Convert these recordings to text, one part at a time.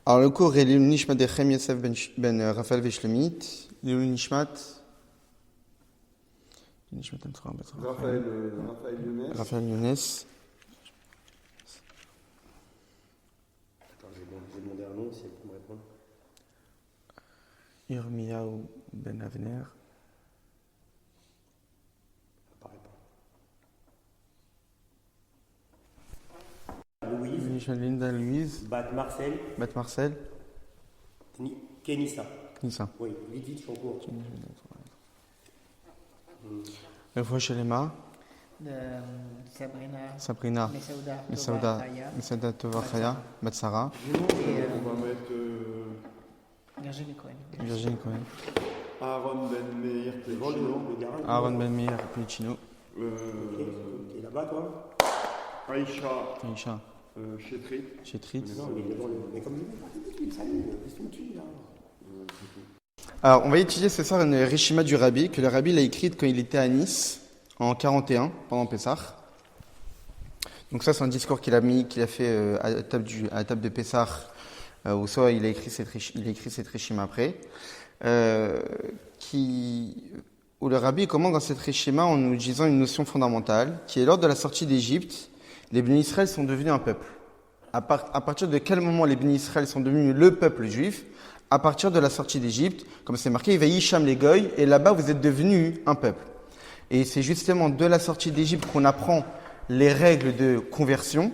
Alors le cours est l'Ilul Nishmat de Chaim Yosef ben Raphaël Veshlomit, l'Ilul Nishmat. Raphaël Younes. Raphaël Younes. Attends, je vais demander un nom si elle peut me répondre. Yirmiyahu ben Avner. Ça paraît pas. Louise. Linda Louise. Bat Marcel. Bat Marcel. Kenissa. Knissa. Oui, vite, je suis en cours. Le fois Shelema. Sabrina. Mesauda. Mesauda Tova Chaya. Bat Sarah. On va mettre Virginie Cohen. Virginie Cohen. Aaron Ben Meir Devant le garage. Aaron Ben Meir Pulicino. Qui est là-bas, toi. Aïcha Aïcha. Chetrit. Chetrit. Non, mais devant le. Mais comme il salut, qu'est-ce que tu dis là? Alors, on va étudier ce soir une Rishima du Rabbi, que le Rabbi l'a écrite quand il était à Nice, en 41, pendant Pessah. Donc ça, c'est un discours qu'il a fait à la table de Pessah, où soit il a écrit cette Rishima après, où le Rabbi commence dans cette Rishima en nous disant une notion fondamentale, qui est lors de la sortie d'Égypte, les Bénis Israël sont devenus un peuple. À partir de quel moment les Bénis Israël sont devenus le peuple juif? À partir de la sortie d'Égypte, comme c'est marqué, Vaïsham les Goy, et là-bas vous êtes devenus un peuple. Et c'est justement de la sortie d'Égypte qu'on apprend les règles de conversion,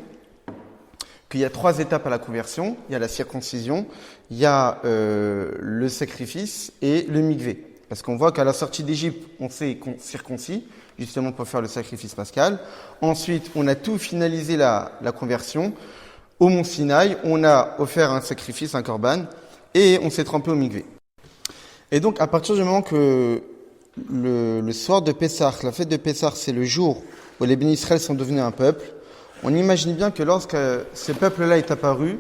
qu'il y a 3 étapes à la conversion. Il y a la circoncision, il y a le sacrifice et le mikvé. Parce qu'on voit qu'à la sortie d'Égypte, on s'est circoncis, justement pour faire le sacrifice pascal. Ensuite, on a tout finalisé la conversion. Au mont Sinaï, on a offert un sacrifice, un korban, et on s'est trempé au mikvé. Et donc, à partir du moment que le soir de Pessah, la fête de Pessah, c'est le jour où les Bénis Israël sont devenus un peuple, on imagine bien que lorsque ce peuple-là est apparu,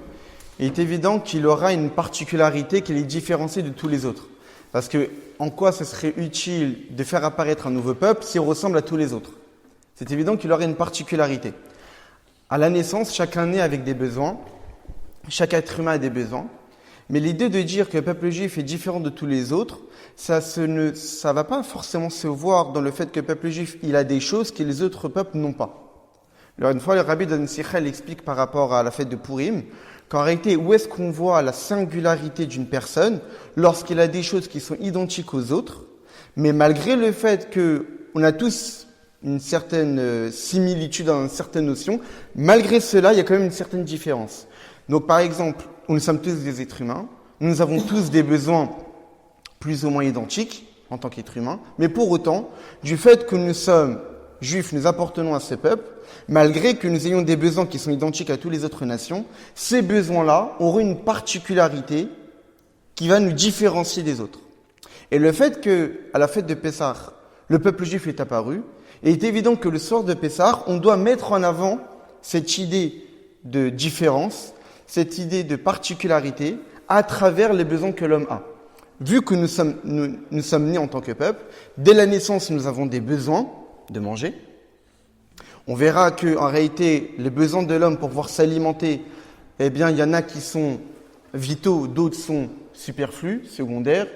il est évident qu'il aura une particularité qui est différenciée de tous les autres. Parce que, en quoi ce serait utile de faire apparaître un nouveau peuple s'il ressemble à tous les autres? C'est évident qu'il aurait une particularité. À la naissance, chacun naît avec des besoins, chaque être humain a des besoins. Mais l'idée de dire que le peuple juif est différent de tous les autres, ça va pas forcément se voir dans le fait que le peuple juif, il a des choses que les autres peuples n'ont pas. Alors une fois, le Rabbi Dan Sichel explique par rapport à la fête de Purim, qu'en réalité, où est-ce qu'on voit la singularité d'une personne lorsqu'il a des choses qui sont identiques aux autres, mais malgré le fait qu'on a tous une certaine similitude dans une certaine notion, malgré cela, il y a quand même une certaine différence. Donc par exemple, nous sommes tous des êtres humains, nous avons tous des besoins plus ou moins identiques en tant qu'êtres humains, mais pour autant, du fait que nous sommes juifs, nous appartenons à ce peuple, malgré que nous ayons des besoins qui sont identiques à toutes les autres nations, ces besoins-là auront une particularité qui va nous différencier des autres. Et le fait que, à la fête de Pessah, le peuple juif est apparu, il est évident que le soir de Pessah, on doit mettre en avant cette idée de différence, cette idée de particularité à travers les besoins que l'homme a. Vu que nous sommes nés en tant que peuple, dès la naissance, nous avons des besoins de manger. On verra que, en réalité, les besoins de l'homme pour pouvoir s'alimenter, eh bien, il y en a qui sont vitaux, d'autres sont superflus, secondaires.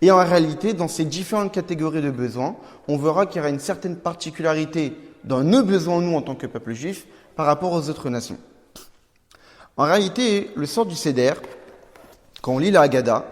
Et en réalité, dans ces différentes catégories de besoins, on verra qu'il y aura une certaine particularité dans nos besoins, nous, en tant que peuple juif, par rapport aux autres nations. En réalité, le soir du Seder, quand on lit la Haggadah,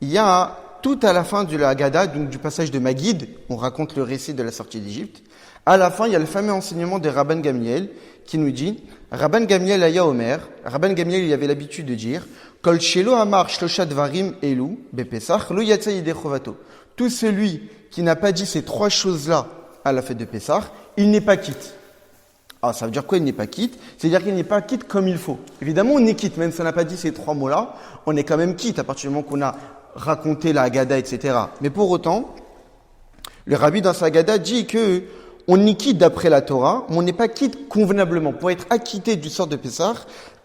il y a tout à la fin de la Haggadah, donc du passage de Maguid, on raconte le récit de la sortie d'Égypte. À la fin, il y a le fameux enseignement de Rabban Gamliel qui nous dit Rabban Gamliel aya Omer. Rabban Gamliel, il avait l'habitude de dire Kol shelo amar shlosha dvarim elu bepesach lo yatsa yedei chovato. Tout celui qui n'a pas dit ces 3 choses-là à la fête de Pessah, il n'est pas quitte. Alors, ça veut dire quoi, il n'est pas quitte? C'est-à-dire qu'il n'est pas quitte comme il faut. Évidemment, on est quitte, même si on n'a pas dit ces 3 mots-là, on est quand même quitte à partir du moment qu'on a raconté la Haggadah, etc. Mais pour autant, le Rabbi dans sa Haggadah dit que on est quitte d'après la Torah, mais on n'est pas quitte convenablement. Pour être acquitté du sort de Pessah,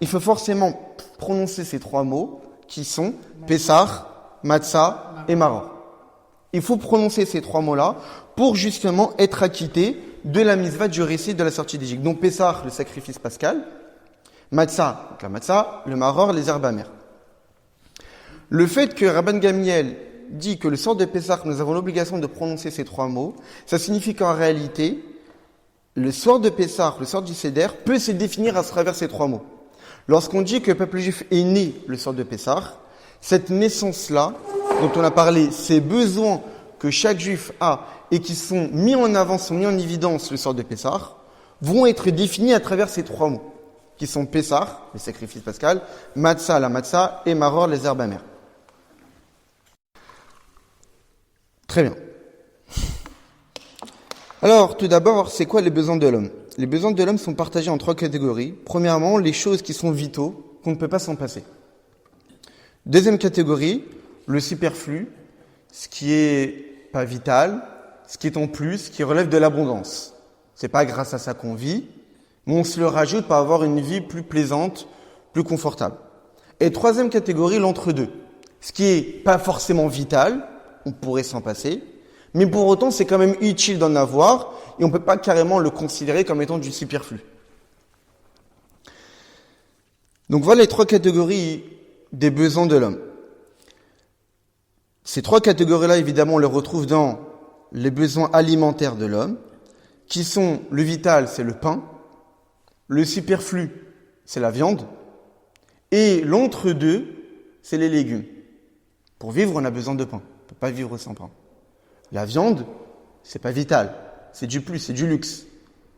il faut forcément prononcer ces 3 mots qui sont Pessah, Matzah et Maror. Il faut prononcer ces 3 mots-là pour justement être acquitté de la mitzvah du récit de la sortie d'Égypte. Donc Pessah, le sacrifice pascal, Matzah, donc la Matzah, le Maror, les herbes amères. Le fait que Rabban Gamliel dit que le sort de Pessah, nous avons l'obligation de prononcer ces 3 mots, ça signifie qu'en réalité, le sort de Pessah, le sort du Seder, peut se définir à travers ces 3 mots. Lorsqu'on dit que le peuple juif est né le sort de Pessah, cette naissance-là, dont on a parlé, ces besoins que chaque juif a et qui sont mis en avant, sont mis en évidence le sort de Pessah, vont être définis à travers ces 3 mots, qui sont Pessah, le sacrifice pascal, Matzah, la Matzah, et Maror, les herbes amères. Très bien. Alors, tout d'abord, c'est quoi les besoins de l'homme? Les besoins de l'homme sont partagés en 3 catégories. Premièrement, les choses qui sont vitaux, qu'on ne peut pas s'en passer. Deuxième catégorie, le superflu, ce qui est pas vital, ce qui est en plus, qui relève de l'abondance. C'est pas grâce à ça qu'on vit, mais on se le rajoute pour avoir une vie plus plaisante, plus confortable. Et troisième catégorie, l'entre-deux. Ce qui est pas forcément vital, on pourrait s'en passer, mais pour autant, c'est quand même utile d'en avoir, et on peut pas carrément le considérer comme étant du superflu. Donc voilà les 3 catégories des besoins de l'homme. Ces 3 catégories-là, évidemment, on les retrouve dans les besoins alimentaires de l'homme, qui sont le vital, c'est le pain, le superflu, c'est la viande, et l'entre-deux, c'est les légumes. Pour vivre, on a besoin de pain. On ne peut pas vivre sans pain. La viande, c'est pas vital, c'est du plus, c'est du luxe.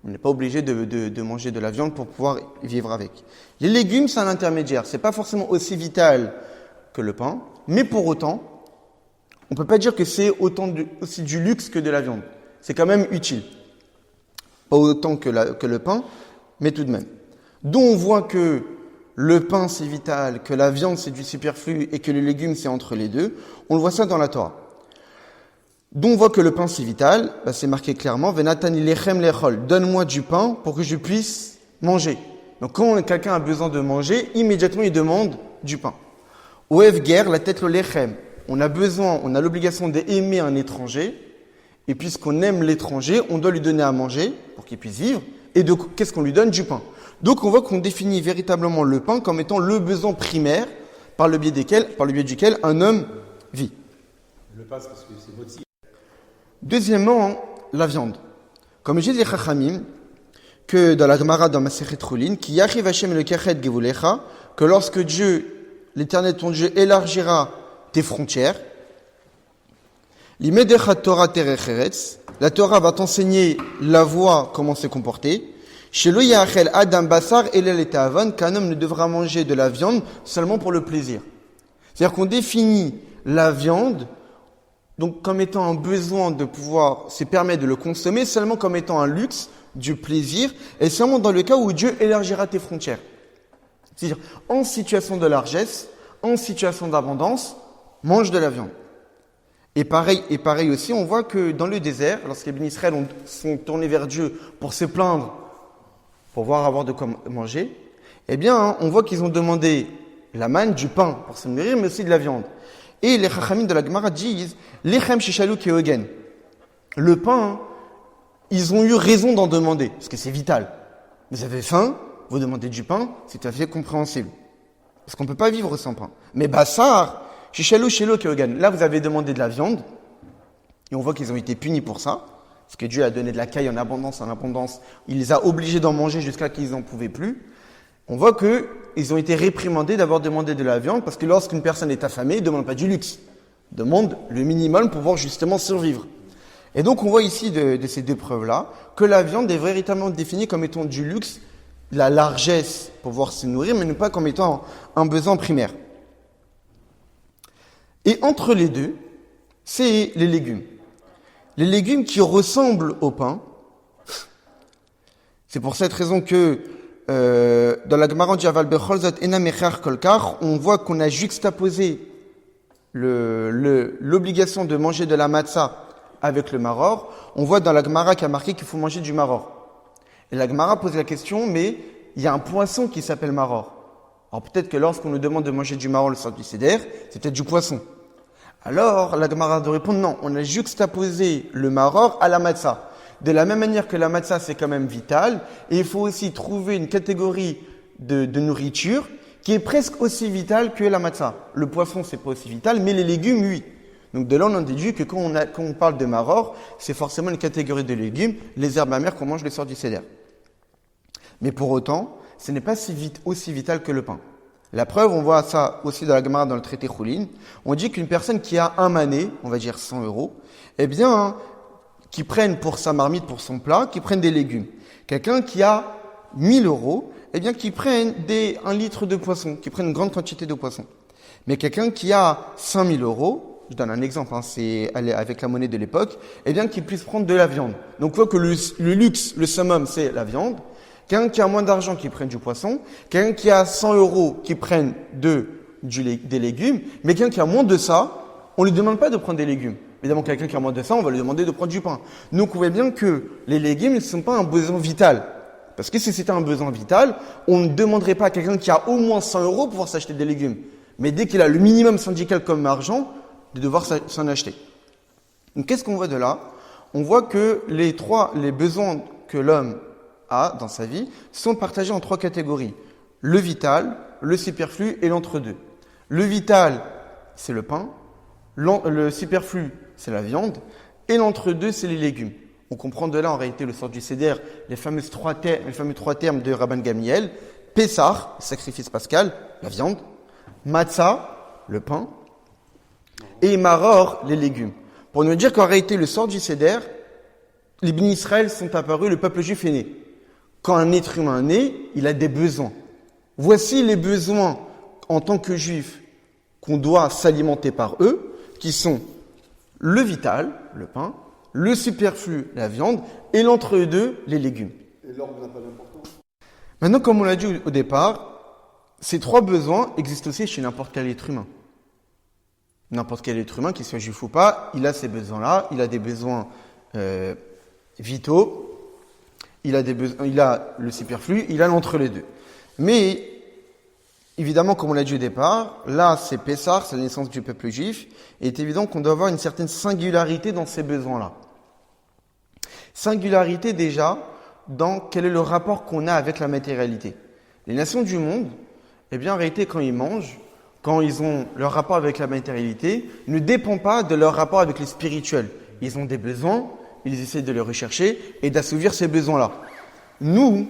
On n'est pas obligé de manger de la viande pour pouvoir vivre avec. Les légumes, c'est un intermédiaire. C'est pas forcément aussi vital que le pain, mais pour autant, on peut pas dire que c'est aussi du luxe que de la viande. C'est quand même utile. Pas autant que le pain, mais tout de même. D'où on voit que le pain, c'est vital, que la viande, c'est du superflu et que les légumes, c'est entre les deux. On le voit ça dans la Torah. D'où on voit que le pain, c'est vital, c'est marqué clairement, Venatani lechem lechol, donne-moi du pain pour que je puisse manger. Donc quand quelqu'un a besoin de manger, immédiatement il demande du pain. Oev ger, la tête le lechem. On a l'obligation d'aimer un étranger, et puisqu'on aime l'étranger, on doit lui donner à manger pour qu'il puisse vivre. Et donc, qu'est-ce qu'on lui donne? Du pain. Donc, on voit qu'on définit véritablement le pain comme étant le besoin primaire par le biais duquel un homme vit. Le pain, parce que c'est motif. Deuxièmement, la viande. Comme je dis les Chachamim, que dans la Gemara, dans Masechet Chulin, qui yarriv Hashem le kachet gevulecha, que lorsque Dieu, l'Éternel ton Dieu, élargira tes frontières, l'imedechat Torah terecheretz, la Torah va t'enseigner la voie, comment se comporter. Chez lo yachel adam basar elel et avon, qu'un homme ne devra manger de la viande seulement pour le plaisir. C'est-à-dire qu'on définit la viande donc comme étant un besoin de pouvoir se permettre de le consommer, seulement comme étant un luxe, du plaisir, et seulement dans le cas où Dieu élargira tes frontières. C'est-à-dire, en situation de largesse, en situation d'abondance, mange de la viande. Et pareil aussi, on voit que dans le désert, lorsque les bénis Israël sont tournés vers Dieu pour se plaindre, pour voir avoir de quoi manger, eh bien, on voit qu'ils ont demandé la manne, du pain pour se nourrir, mais aussi de la viande. Et les Chachamim de la Gemara disent, Lechem shishalu keogen. Le pain, ils ont eu raison d'en demander, parce que c'est vital. Vous avez faim, vous demandez du pain, c'est tout à fait compréhensible. Parce qu'on ne peut pas vivre sans pain. Mais Bassar, shishalu shelo keogen. Là, vous avez demandé de la viande, et on voit qu'ils ont été punis pour ça, parce que Dieu a donné de la caille en abondance. Il les a obligés d'en manger jusqu'à qu'ils n'en pouvaient plus. On voit qu'ils ont été réprimandés d'avoir demandé de la viande, parce que lorsqu'une personne est affamée, il ne demande pas du luxe. Il demande le minimum pour pouvoir justement survivre. Et donc on voit ici de ces 2 preuves-là, que la viande est véritablement définie comme étant du luxe, la largesse pour pouvoir se nourrir, mais non pas comme étant un besoin primaire. Et entre les deux, c'est les légumes. Les légumes qui ressemblent au pain. C'est pour cette raison que dans la Gemara Aval Becholzot Ena Mecher Kolkar, on voit qu'on a juxtaposé l'obligation de manger de la matzah avec le maror. On voit dans la Gemara qu'il y a marqué qu'il faut manger du maror. Et la Gemara pose la question, mais il y a un poisson qui s'appelle maror. Alors peut-être que lorsqu'on nous demande de manger du maror le soir du Seder, c'est peut-être du poisson. Alors la Gemara doit répondre non, on a juxtaposé le maror à la matzah. De la même manière que la matzah, c'est quand même vital, et il faut aussi trouver une catégorie de nourriture qui est presque aussi vital que la matzah. Le poisson, c'est pas aussi vital, mais les légumes, oui. Donc de là, on en déduit que quand on parle de maror, c'est forcément une catégorie de légumes, les herbes amères qu'on mange le soir du seder. Mais pour autant, ce n'est pas aussi vital que le pain. La preuve, on voit ça aussi dans la Gemara, dans le traité Choulin. On dit qu'une personne qui a un mané, on va dire 100 €, eh bien, qui prenne pour sa marmite, pour son plat, qui prenne des légumes. Quelqu'un qui a 1000 €, eh bien, qui prenne 1 litre de poisson, qui prenne une grande quantité de poisson. Mais quelqu'un qui a 5000 €, je donne un exemple, c'est avec la monnaie de l'époque, eh bien, qu'il puisse prendre de la viande. Donc, on voit que le luxe, le summum, c'est la viande. Quelqu'un qui a moins d'argent qui prenne du poisson, quelqu'un qui a 100 € qui prenne des légumes, mais quelqu'un qui a moins de ça, on lui demande pas de prendre des légumes. Évidemment, quelqu'un qui a moins de ça, on va lui demander de prendre du pain. Donc, on voit bien que les légumes ne sont pas un besoin vital. Parce que si c'était un besoin vital, on ne demanderait pas à quelqu'un qui a au moins 100 € pouvoir s'acheter des légumes. Mais dès qu'il a le minimum syndical comme argent, de devoir s'en acheter. Donc, qu'est-ce qu'on voit de là? On voit que les besoins que l'homme a dans sa vie sont partagés en 3 catégories. Le vital, le superflu et l'entre-deux. Le vital, c'est le pain. Le superflu, c'est la viande. Et l'entre-deux, c'est les légumes. On comprend de là, en réalité, le sort du Seder, les fameux 3 termes de Rabban Gamliel. Pessah, sacrifice pascal, la viande. Matzah, le pain. Et Maror, les légumes. Pour nous dire qu'en réalité, le sort du Seder, les bénis Israël sont apparus, le peuple juif est né. Quand un être humain est né, il a des besoins. Voici les besoins en tant que juif qu'on doit s'alimenter par eux, qui sont le vital, le pain, le superflu, la viande, et l'entre-deux, les légumes. Et l'ordre n'a pas d'importance. Maintenant, comme on l'a dit au départ, ces 3 besoins existent aussi chez n'importe quel être humain. N'importe quel être humain, qu'il soit juif ou pas, il a ces besoins-là, il a des besoins vitaux, il a le superflu, il a l'entre-les-deux. Mais, évidemment, comme on l'a dit au départ, là, c'est Pessah, c'est la naissance du peuple juif, et il est évident qu'on doit avoir une certaine singularité dans ces besoins-là. Singularité déjà dans quel est le rapport qu'on a avec la matérialité. Les nations du monde, eh bien, en réalité, quand ils mangent, quand ils ont leur rapport avec la matérialité, ne dépend pas de leur rapport avec le spirituel. Ils ont des besoins, ils essaient de les rechercher et d'assouvir ces besoins-là. Nous,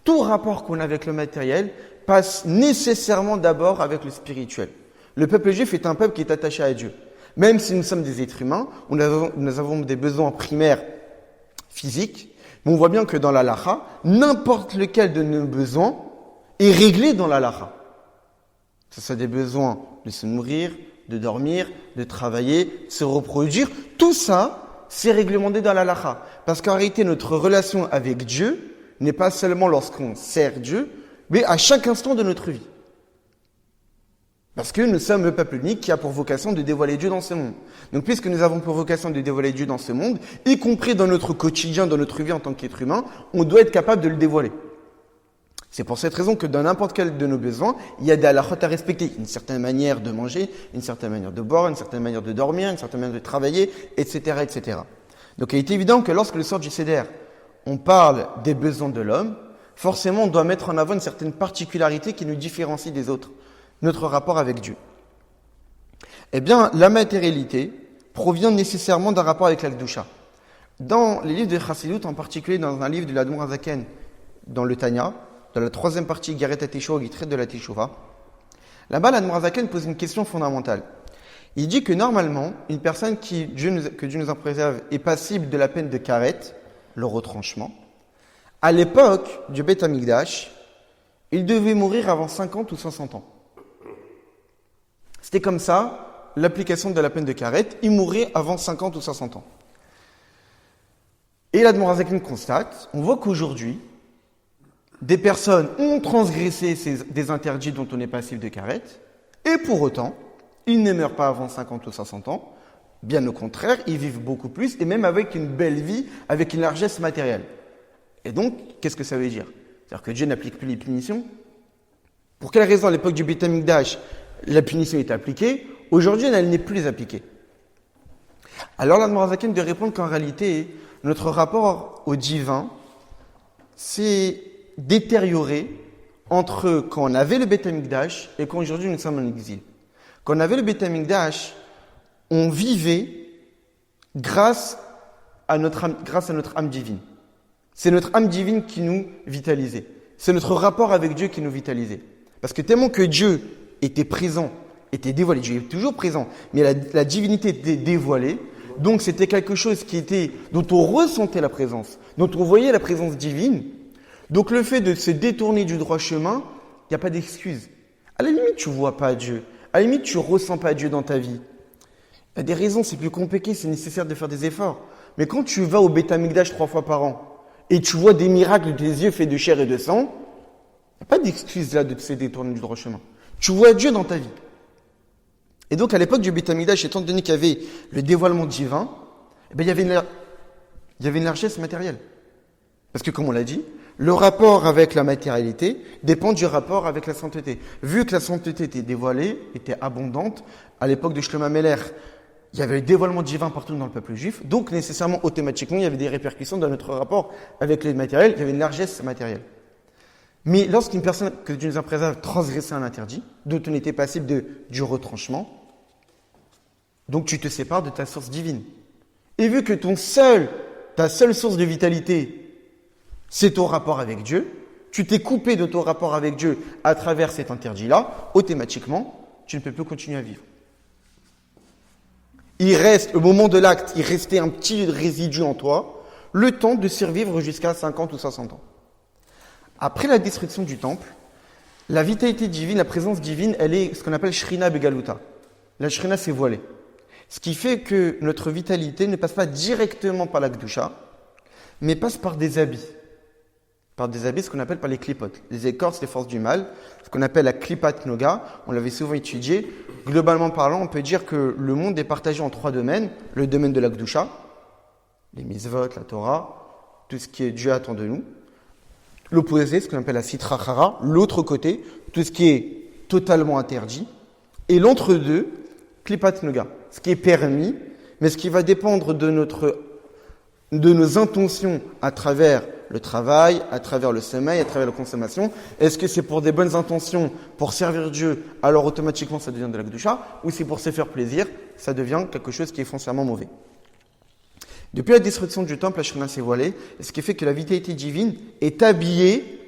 tout rapport qu'on a avec le matériel passe nécessairement d'abord avec le spirituel. Le peuple juif est un peuple qui est attaché à Dieu. Même si nous sommes des êtres humains, nous avons des besoins primaires physiques, mais on voit bien que dans la halakha, n'importe lequel de nos besoins est réglé dans la halakha. Ce sont des besoins de se nourrir, de dormir, de travailler, de se reproduire. Tout ça, c'est réglementé dans la halakha. Parce qu'en réalité, notre relation avec Dieu n'est pas seulement lorsqu'on sert Dieu, mais à chaque instant de notre vie. Parce que nous sommes le peuple unique qui a pour vocation de dévoiler Dieu dans ce monde. Donc, puisque nous avons pour vocation de dévoiler Dieu dans ce monde, y compris dans notre quotidien, dans notre vie en tant qu'être humain, on doit être capable de le dévoiler. C'est pour cette raison que dans n'importe quel de nos besoins, il y a des halakhot à respecter. Une certaine manière de manger, une certaine manière de boire, une certaine manière de dormir, une certaine manière de travailler, etc., etc. Donc, il est évident que lorsque le sort du Seder, on parle des besoins de l'homme, forcément, on doit mettre en avant une certaine particularité qui nous différencie des autres. Notre rapport avec Dieu. Eh bien, la matérialité provient nécessairement d'un rapport avec la Kedusha. Dans les livres de Chassidut, en particulier dans un livre de l'Admor HaZaken, dans le Tanya, dans la 3e partie, Garet HaTeshuvah, qui traite de la Teshuvah, là-bas, l'Admor HaZaken pose une question fondamentale. Il dit que normalement, une personne que Dieu nous en préserve est passible de la peine de Karet, le retranchement. À l'époque du Beth Amikdash, il devait mourir avant 50 ou 60 ans. C'était comme ça, l'application de la peine de Karet, il mourrait avant 50 ou 60 ans. Et l'Admor HaZaken constate, on voit qu'aujourd'hui, des personnes ont transgressé des interdits dont on est passif de Karet, et pour autant, ils ne meurent pas avant 50 ou 60 ans, bien au contraire, ils vivent beaucoup plus, et même avec une belle vie, avec une largesse matérielle. Et donc, qu'est-ce que ça veut dire? C'est-à-dire que Dieu n'applique plus les punitions. Pour quelle raison, à l'époque du Beth Amikdash, la punition est appliquée? Aujourd'hui, elle n'est plus appliquée. Alors, l'Admor HaZaken de répondre qu'en réalité, notre rapport au divin s'est détérioré entre quand on avait le Beth Amikdash et quand aujourd'hui nous sommes en exil. Quand on avait le Beth Amikdash, on vivait grâce à notre âme divine. C'est notre âme divine qui nous vitalisait. C'est notre rapport avec Dieu qui nous vitalisait. Parce que tellement que Dieu était présent, était dévoilé, Dieu est toujours présent, mais la divinité était dévoilée, donc c'était quelque chose dont on ressentait la présence, dont on voyait la présence divine. Donc le fait de se détourner du droit chemin, il n'y a pas d'excuse. À la limite, tu ne vois pas Dieu. À la limite, tu ne ressens pas Dieu dans ta vie. Il y a des raisons, c'est plus compliqué, c'est nécessaire de faire des efforts. Mais quand tu vas au Beth Amikdash 3 fois par an, et tu vois des miracles de tes yeux faits de chair et de sang, il n'y a pas d'excuse là de se détourner du droit chemin. Tu vois Dieu dans ta vie. Et donc à l'époque du Beth Amikdash, étant donné qu'il y avait le dévoilement divin, il y avait une largesse matérielle. Parce que comme on l'a dit, le rapport avec la matérialité dépend du rapport avec la sainteté. Vu que la sainteté était dévoilée, était abondante, à l'époque de Shlomo Ameler, il y avait le dévoilement divin partout dans le peuple juif, donc nécessairement, automatiquement, il y avait des répercussions dans notre rapport avec les matériels, il y avait une largesse matérielle. Mais lorsqu'une personne que Dieu nous a préserve transgressait un interdit, dont on était passible du retranchement, donc tu te sépares de ta source divine. Et vu que ta seule source de vitalité, c'est ton rapport avec Dieu, tu t'es coupé de ton rapport avec Dieu à travers cet interdit-là, automatiquement, tu ne peux plus continuer à vivre. Il reste, au moment de l'acte, il restait un petit résidu en toi, le temps de survivre jusqu'à 50 ou 60 ans. Après la destruction du temple, la vitalité divine, la présence divine, elle est ce qu'on appelle Shrina Begaluta. La Shrina s'est voilée. Ce qui fait que notre vitalité ne passe pas directement par la Kedusha, mais passe par des habits. Par des habits, ce qu'on appelle par les klipotes, les écorces, les forces du mal, ce qu'on appelle la klipat noga, on l'avait souvent étudié. Globalement parlant, on peut dire que le monde est partagé en 3 domaines. Le domaine de la Kedusha, les mitzvot, la Torah, tout ce qui est Dieu attend de nous. L'opposé, ce qu'on appelle la sitra chara, l'autre côté, tout ce qui est totalement interdit. Et l'entre-deux, klipat noga, ce qui est permis, mais ce qui va dépendre de nos intentions à travers le travail, à travers le sommeil, à travers la consommation. Est-ce que c'est pour des bonnes intentions, pour servir Dieu, alors automatiquement ça devient de la Kedusha, ou c'est pour se faire plaisir, ça devient quelque chose qui est foncièrement mauvais. Depuis la destruction du temple, la Shrina s'est voilée, ce qui fait que la vitalité divine est habillée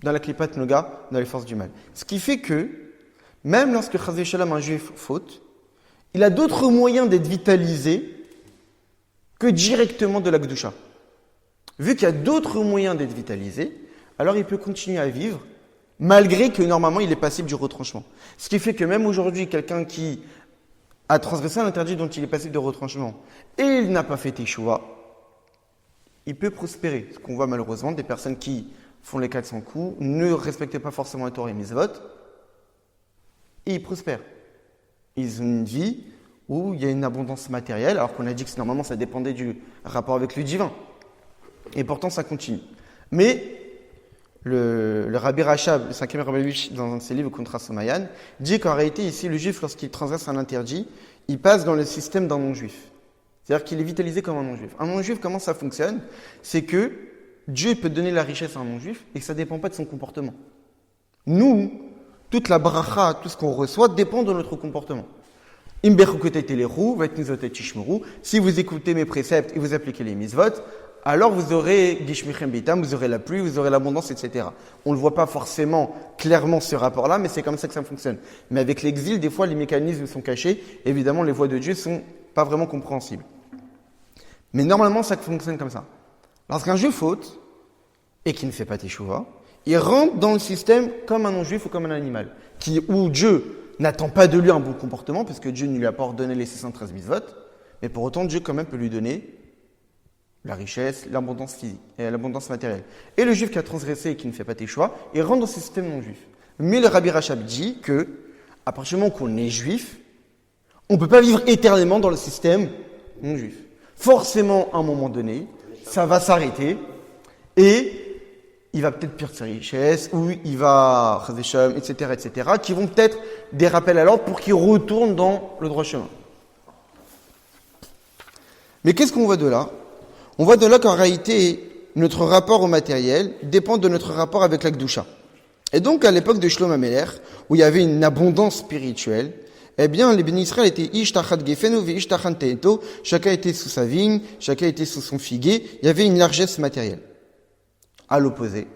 dans la Klipat Noga, dans les forces du mal. Ce qui fait que, même lorsque Chas v'Shalom, un juif faute, il a d'autres moyens d'être vitalisé que directement de la Kedusha. Vu qu'il y a d'autres moyens d'être vitalisé, alors il peut continuer à vivre, malgré que normalement il est passible du retranchement. Ce qui fait que même aujourd'hui, quelqu'un qui a transgressé un interdit dont il est passible de retranchement, et il n'a pas fait teshuva, il peut prospérer. Ce qu'on voit malheureusement, des personnes qui font les 400 coups, ne respectent pas forcément la Torah et mitzvot, et ils prospèrent. Ils ont une vie où il y a une abondance matérielle, alors qu'on a dit que normalement ça dépendait du rapport avec le divin. Et pourtant, ça continue. Mais le Rabbi Rachab, le 5e Rabbi, dans un de ses livres, Kontra Somayan, dit qu'en réalité, ici, le juif, lorsqu'il transgresse un interdit, il passe dans le système d'un non-juif. C'est-à-dire qu'il est vitalisé comme un non-juif. Un non-juif, comment ça fonctionne? C'est que Dieu peut donner la richesse à un non-juif et que ça ne dépend pas de son comportement. Nous, toute la bracha, tout ce qu'on reçoit, dépend de notre comportement. Si vous écoutez mes préceptes et vous appliquez les mitzvot, alors vous aurez Gishmichem Bitam, vous aurez la pluie, vous aurez l'abondance, etc. On ne le voit pas forcément clairement ce rapport-là, mais c'est comme ça que ça fonctionne. Mais avec l'exil, des fois, les mécanismes sont cachés. Évidemment, les voies de Dieu sont pas vraiment compréhensibles. Mais normalement, ça fonctionne comme ça. Lorsqu'un juif faute, et qui ne fait pas teshuva, il rentre dans le système comme un non-juif ou comme un animal, où Dieu n'attend pas de lui un bon comportement, parce que Dieu ne lui a pas ordonné les 613 mitzvot, mais pour autant, Dieu quand même peut lui donner la richesse, l'abondance physique, et l'abondance matérielle. Et le juif qui a transgressé et qui ne fait pas teshuva, il rentre dans ce système non-juif. Mais le Rabbi Rachab dit que, à partir du moment qu'on est juif, on ne peut pas vivre éternellement dans le système non-juif. Forcément, à un moment donné, ça va s'arrêter, et il va peut-être perdre sa richesse, ou il va, etc., qui vont peut-être des rappels à l'ordre pour qu'il retourne dans le droit chemin. Mais qu'est-ce qu'on voit de là? On voit de là qu'en réalité, notre rapport au matériel dépend de notre rapport avec la Kedusha. Et donc, à l'époque de Shlomo Améler, où il y avait une abondance spirituelle, eh bien, les bénis Israël étaient ish tachat gefeno ve ish tachat teeto, chacun était sous sa vigne, chacun était sous son figuier, il y avait une largesse matérielle. À l'opposé,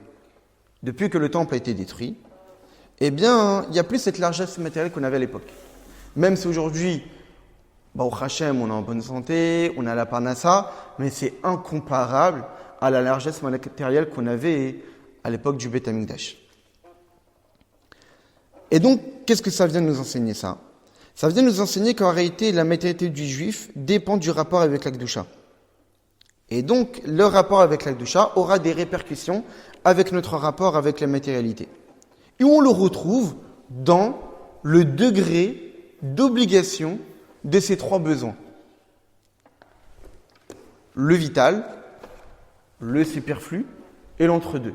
depuis que le temple a été détruit, eh bien, il n'y a plus cette largesse matérielle qu'on avait à l'époque. Même si aujourd'hui, au Hachem, on est en bonne santé, on a la parnassa, mais c'est incomparable à la largesse matérielle qu'on avait à l'époque du Beth Amikdash. Et donc, qu'est-ce que ça vient de nous enseigner, ça? Ça vient de nous enseigner qu'en réalité, la matérialité du juif dépend du rapport avec la Kedusha. Et donc, le rapport avec la Kedusha aura des répercussions avec notre rapport avec la matérialité. Et on le retrouve dans le degré d'obligation de ces trois besoins. Le vital, le superflu et l'entre-deux.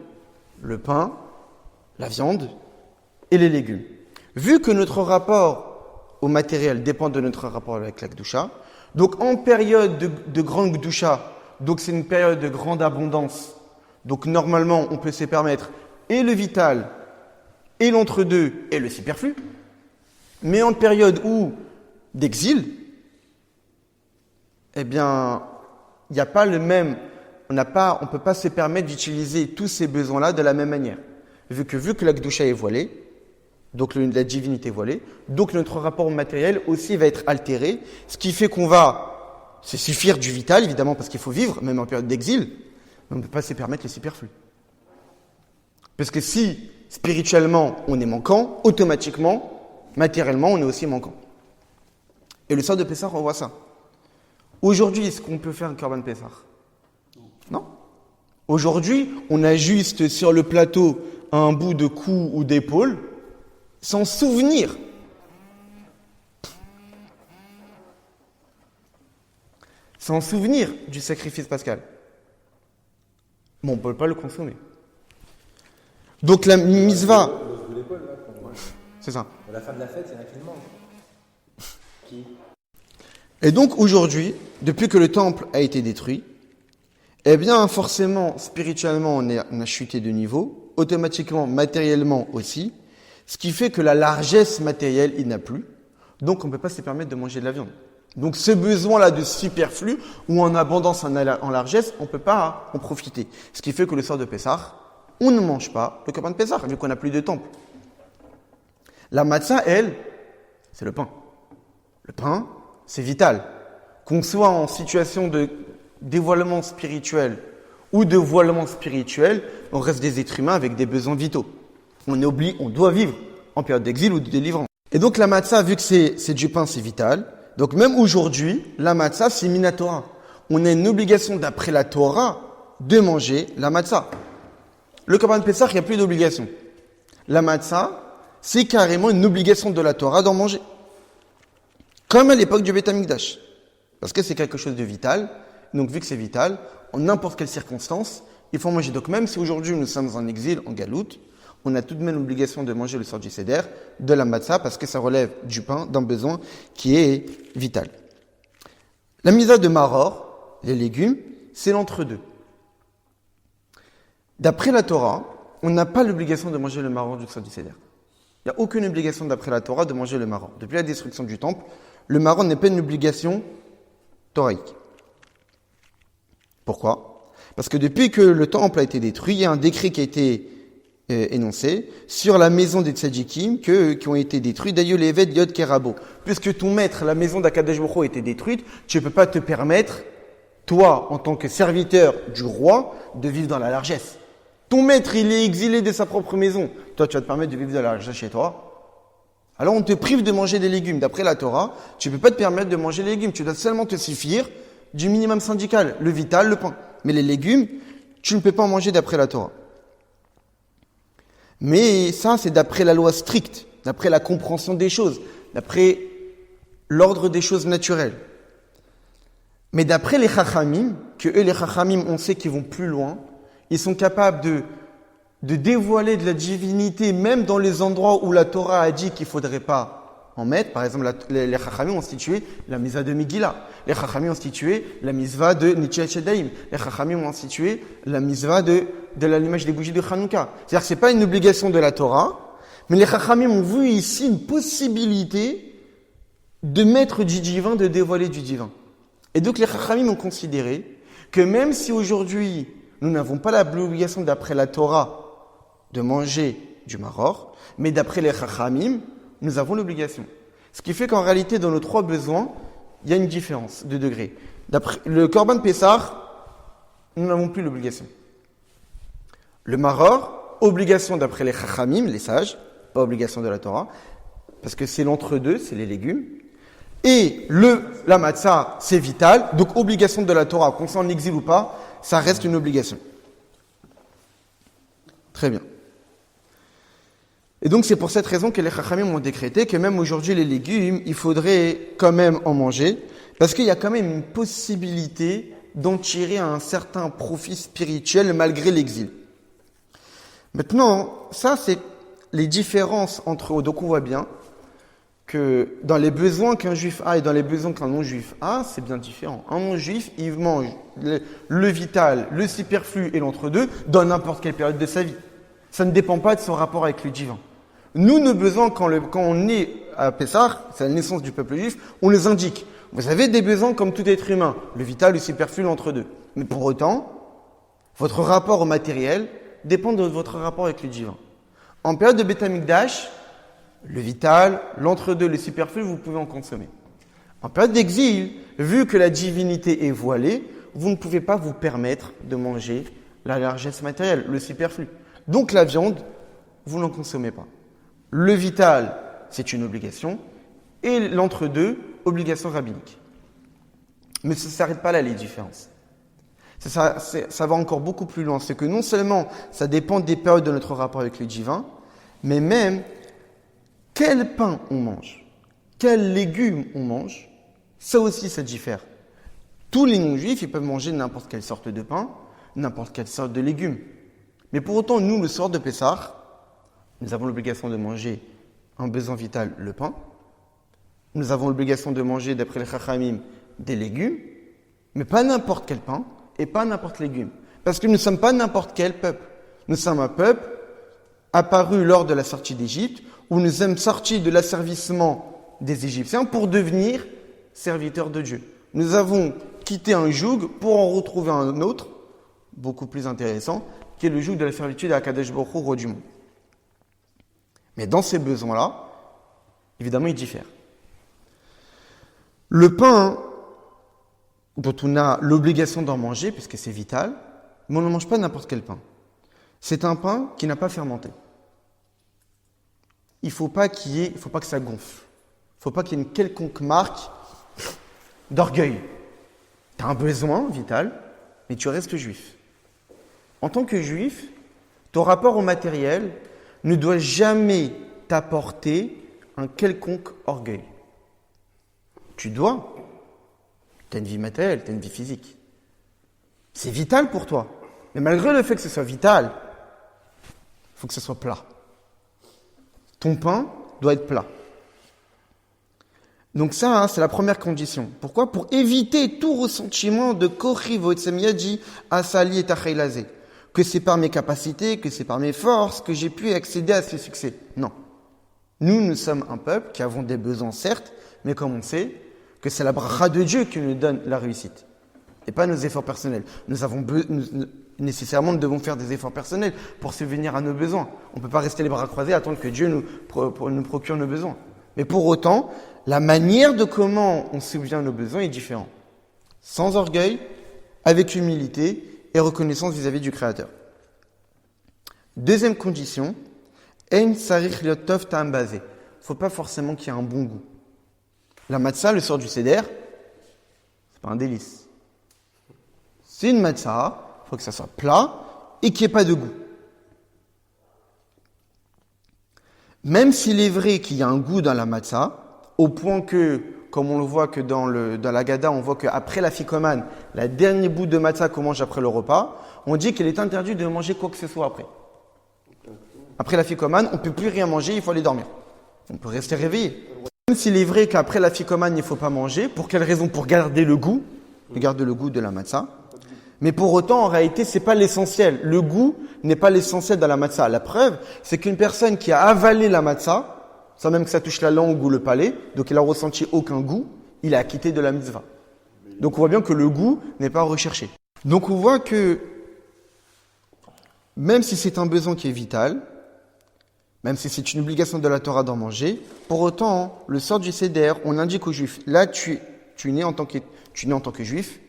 Le pain, la viande et les légumes. Vu que notre rapport au matériel dépend de notre rapport avec la Kedusha, donc en période de grande Kedusha, donc c'est une période de grande abondance, donc normalement on peut se permettre et le vital, et l'entre-deux, et le superflu, mais en période d'exil, eh bien, il n'y a pas le même, on ne peut pas se permettre d'utiliser tous ces besoins-là de la même manière. Vu que la Kedusha est voilée, donc la divinité est voilée, donc notre rapport au matériel aussi va être altéré, ce qui fait qu'on va se suffire du vital, évidemment, parce qu'il faut vivre, même en période d'exil, mais on ne peut pas se permettre le superflu. Parce que si, spirituellement, on est manquant, automatiquement, matériellement, on est aussi manquant. Et le soir de Pessah, on voit ça. Aujourd'hui, est-ce qu'on peut faire un Korban Pessah? Non. Aujourd'hui, on a juste sur le plateau un bout de cou ou d'épaule, sans souvenir. Sans souvenir du sacrifice pascal. Bon, on ne peut pas le consommer. Donc la mitzvah. C'est ça. La fin de la fête, il y en a qui le mangent. Qui? Et donc aujourd'hui, depuis que le temple a été détruit, eh bien forcément, spirituellement, on a chuté de niveau, automatiquement, matériellement aussi, ce qui fait que la largesse matérielle, il n'a plus, donc on ne peut pas se permettre de manger de la viande. Donc ce besoin-là de superflu ou en abondance, en largesse, on ne peut pas en profiter. Ce qui fait que le soir de Pessah, on ne mange pas le Korban de Pessah, vu qu'on n'a plus de temple. La matzah, elle, c'est le pain. Le pain, c'est vital. Qu'on soit en situation de dévoilement spirituel ou de voilement spirituel, on reste des êtres humains avec des besoins vitaux. On doit vivre en période d'exil ou de délivrance. Et donc la matzah, vu que c'est du pain, c'est vital. Donc même aujourd'hui, la matzah, c'est minatora. On a une obligation d'après la Torah de manger la matzah. Le Korban Pessah, il n'y a plus d'obligation. La matzah, c'est carrément une obligation de la Torah d'en manger. Comme à l'époque du Beth Amikdash. Parce que c'est quelque chose de vital. Donc vu que c'est vital, en n'importe quelle circonstance, il faut manger. Donc même si aujourd'hui nous sommes en exil, en galoute, on a tout de même l'obligation de manger le soir du Seder, de la matzah, parce que ça relève du pain, d'un besoin qui est vital. La misa de maror, les légumes, c'est l'entre-deux. D'après la Torah, on n'a pas l'obligation de manger le maror du soir du Seder. Il n'y a aucune obligation d'après la Torah de manger le maror. Depuis la destruction du temple, le maror n'est pas une obligation thoraïque. Pourquoi? Parce que depuis que le temple a été détruit, il y a un décret qui a été énoncé sur la maison des tzaddikim qui ont été détruits, d'ailleurs les Eved Yod Kerabo. Puisque ton maître, la maison d'Akadosh Baruch Hu a été détruite, tu ne peux pas te permettre, toi, en tant que serviteur du roi, de vivre dans la largesse. Ton maître, il est exilé de sa propre maison. Toi, tu vas te permettre de vivre dans la largesse chez toi. Alors, on te prive de manger des légumes. D'après la Torah, tu ne peux pas te permettre de manger des légumes. Tu dois seulement te suffire du minimum syndical, le vital, le pain. Mais les légumes, tu ne peux pas en manger d'après la Torah. Mais ça, c'est d'après la loi stricte, d'après la compréhension des choses, d'après l'ordre des choses naturelles. Mais d'après les Chachamim, que eux, les Chachamim, on sait qu'ils vont plus loin, ils sont capables de dévoiler de la divinité, même dans les endroits où la Torah a dit qu'il ne faudrait pas en mettre. Par exemple, les Chachamim ont institué la mitzvah de Megillah. Les Chachamim ont institué la mitzvah de Nitchet Shedaim. Les Chachamim ont institué la mitzvah de l'allumage des bougies de Hanouka. C'est-à-dire que ce n'est pas une obligation de la Torah, mais les Chachamim ont vu ici une possibilité de mettre du divin, de dévoiler du divin. Et donc les Chachamim ont considéré que même si aujourd'hui nous n'avons pas l'obligation d'après la Torah de manger du maror, mais d'après les Chachamim, nous avons l'obligation. Ce qui fait qu'en réalité, dans nos trois besoins, il y a une différence de degré. D'après le Korban Pessah, nous n'avons plus l'obligation. Le maror, obligation d'après les Chachamim, les sages, pas obligation de la Torah, parce que c'est l'entre-deux, c'est les légumes. Et la matzah, c'est vital, donc obligation de la Torah, qu'on soit en exil ou pas, ça reste une obligation. Très bien. Et donc c'est pour cette raison que les Chachamim ont décrété que même aujourd'hui les légumes, il faudrait quand même en manger, parce qu'il y a quand même une possibilité d'en tirer un certain profit spirituel malgré l'exil. Maintenant, ça c'est les différences entre eux. Donc on voit bien que dans les besoins qu'un juif a et dans les besoins qu'un non-juif a, c'est bien différent. Un non-juif, il mange le vital, le superflu et l'entre-deux dans n'importe quelle période de sa vie. Ça ne dépend pas de son rapport avec le divin. Nous, nos besoins, quand on est à Pessah, c'est la naissance du peuple juif, on les indique. Vous avez des besoins comme tout être humain, le vital, le superflu, l'entre-deux. Mais pour autant, votre rapport au matériel dépend de votre rapport avec le divin. En période de Beth Amikdash, le vital, l'entre-deux, le superflu, vous pouvez en consommer. En période d'exil, vu que la divinité est voilée, vous ne pouvez pas vous permettre de manger la largesse matérielle, le superflu. Donc la viande, vous n'en consommez pas. Le vital, c'est une obligation, et l'entre-deux, obligation rabbinique. Mais ça ne s'arrête pas là, les différences. Ça va encore beaucoup plus loin. C'est que non seulement ça dépend des périodes de notre rapport avec le divin, mais même quel pain on mange, quels légumes on mange, ça aussi, ça diffère. Tous les non-juifs, ils peuvent manger n'importe quelle sorte de pain, n'importe quelle sorte de légumes. Mais pour autant, nous, le soir de Pessah, nous avons l'obligation de manger un besoin vital, le pain. Nous avons l'obligation de manger, d'après les Chachamim, des légumes, mais pas n'importe quel pain et pas n'importe quel légume. Parce que nous ne sommes pas n'importe quel peuple. Nous sommes un peuple apparu lors de la sortie d'Égypte, où nous sommes sortis de l'asservissement des Égyptiens pour devenir serviteurs de Dieu. Nous avons quitté un joug pour en retrouver un autre, beaucoup plus intéressant, qui est le joug de la servitude à Kadesh Baruch Hu, roi du monde. Mais dans ces besoins-là, évidemment, ils diffèrent. Le pain, dont on a l'obligation d'en manger, puisque c'est vital, mais on ne mange pas n'importe quel pain. C'est un pain qui n'a pas fermenté. Il ne faut pas que ça gonfle. Il ne faut pas qu'il y ait une quelconque marque d'orgueil. Tu as un besoin vital, mais tu restes juif. En tant que juif, ton rapport au matériel ne doit jamais t'apporter un quelconque orgueil. Tu dois. Tu as une vie matérielle, tu as une vie physique. C'est vital pour toi. Mais malgré le fait que ce soit vital, il faut que ce soit plat. Ton pain doit être plat. Donc ça, c'est la première condition. Pourquoi ? Pour éviter tout ressentiment de kochi votsemiyaji asali et tachaylazé. Que c'est par mes capacités, que c'est par mes forces que j'ai pu accéder à ce succès. Non. Nous sommes un peuple qui avons des besoins, certes, mais comme on sait que c'est la bracha de Dieu qui nous donne la réussite. Et pas nos efforts personnels. Nécessairement, nous devons faire des efforts personnels pour subvenir à nos besoins. On ne peut pas rester les bras croisés et attendre que Dieu nous procure nos besoins. Mais pour autant, la manière de comment on subvient à nos besoins est différente. Sans orgueil, avec humilité et reconnaissance vis-à-vis du Créateur. Deuxième condition, ein sarich liot tov ta'am basé. Il ne faut pas forcément qu'il y ait un bon goût. La matzah, le sort du seder, c'est pas un délice. C'est une matzah, il faut que ça soit plat et qu'il n'y ait pas de goût. Même s'il est vrai qu'il y a un goût dans la matzah, au point que, comme on le voit que dans la Gada, on voit qu'après la ficomane, la dernière bout de matzah qu'on mange après le repas, on dit qu'il est interdit de manger quoi que ce soit après. Après la ficomane, on ne peut plus rien manger, il faut aller dormir. On peut rester réveillé. Même s'il est vrai qu'après la ficomane, il ne faut pas manger. Pour quelle raison? Pour garder le goût. Garder le goût de la matzah. Mais pour autant, en réalité, c'est pas l'essentiel. Le goût n'est pas l'essentiel de la matzah. La preuve, c'est qu'une personne qui a avalé la matzah, sans même que ça touche la langue ou le palais, donc il a ressenti aucun goût, il est acquitté de la mitzvah. Donc on voit bien que le goût n'est pas recherché. Donc on voit que même si c'est un besoin qui est vital, même si c'est une obligation de la Torah d'en manger, pour autant, le sort du Seder, on indique aux Juifs, là tu es né en tant que Juif,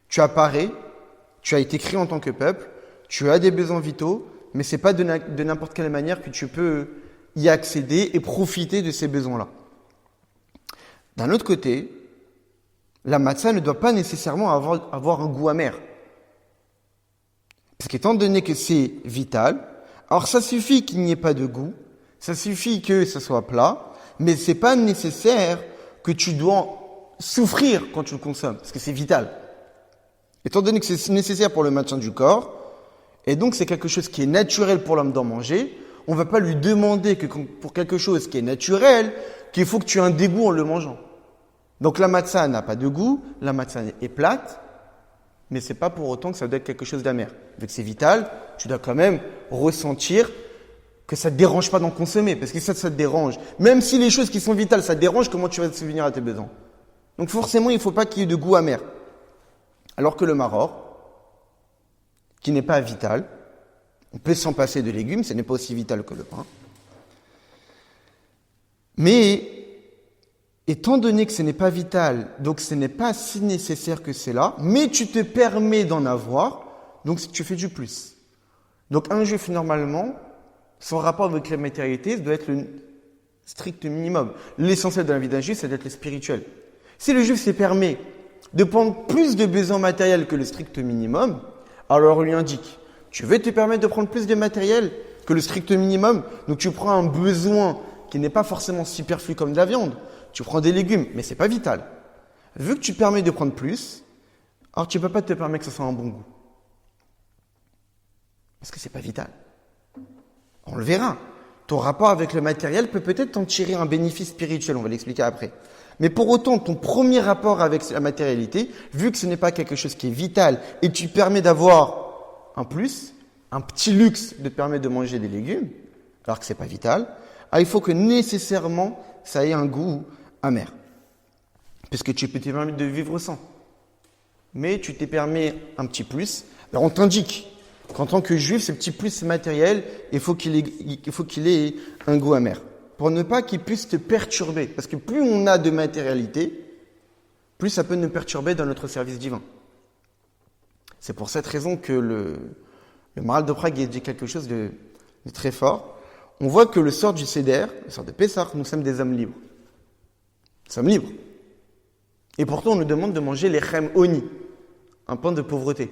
tu apparais, tu as été créé en tant que peuple, tu as des besoins vitaux, mais c'est pas de n'importe quelle manière que tu peux y accéder et profiter de ces besoins-là. D'un autre côté, la matzah ne doit pas nécessairement avoir un goût amer. Parce qu'étant donné que c'est vital, alors ça suffit qu'il n'y ait pas de goût, ça suffit que ça soit plat, mais c'est pas nécessaire que tu dois souffrir quand tu le consommes, parce que c'est vital. Étant donné que c'est nécessaire pour le maintien du corps, et donc c'est quelque chose qui est naturel pour l'homme d'en manger, on ne va pas lui demander que pour quelque chose qui est naturel, qu'il faut que tu aies un dégoût en le mangeant. Donc la matzah n'a pas de goût, la matzah est plate, mais c'est pas pour autant que ça doit être quelque chose d'amer. Vu que c'est vital, tu dois quand même ressentir que ça ne te dérange pas d'en consommer, parce que ça te dérange. Même si les choses qui sont vitales, ça te dérange, comment tu vas te souvenir à tes besoins? Donc forcément, il ne faut pas qu'il y ait de goût amer. Alors que le maror, qui n'est pas vital, on peut s'en passer de légumes, ce n'est pas aussi vital que le pain. Mais, étant donné que ce n'est pas vital, donc ce n'est pas si nécessaire que c'est là, mais tu te permets d'en avoir, donc tu fais du plus. Donc un juif, normalement, son rapport avec la matérialité doit être le strict minimum. L'essentiel de la vie d'un juif, c'est d'être le spirituel. Si le juif se permet de prendre plus de besoins matériels que le strict minimum, alors on lui indique, tu veux te permettre de prendre plus de matériel que le strict minimum, donc tu prends un besoin qui n'est pas forcément superflu comme de la viande, tu prends des légumes, mais c'est pas vital. Vu que tu te permets de prendre plus, alors tu ne peux pas te permettre que ce soit un bon goût. Parce que c'est pas vital. On le verra. Ton rapport avec le matériel peut peut-être t'en tirer un bénéfice spirituel, on va l'expliquer après. Mais pour autant, ton premier rapport avec la matérialité, vu que ce n'est pas quelque chose qui est vital et tu permets d'avoir un plus, un petit luxe de te permettre de manger des légumes, alors que c'est pas vital, il faut que nécessairement ça ait un goût amer. Puisque tu peux te permettre de vivre sans. Mais tu t'es permis un petit plus. Alors on t'indique qu'en tant que juif, ce petit plus matériel, il faut qu'il ait un goût amer. Pour ne pas qu'il puisse te perturber. Parce que plus on a de matérialité, plus ça peut nous perturber dans notre service divin. C'est pour cette raison que le Maharal de Prague dit quelque chose de très fort. On voit que le sort du Seder, le sort de Pessah, nous sommes des hommes libres. Nous sommes libres. Et pourtant, on nous demande de manger les chem oni, un pain de pauvreté.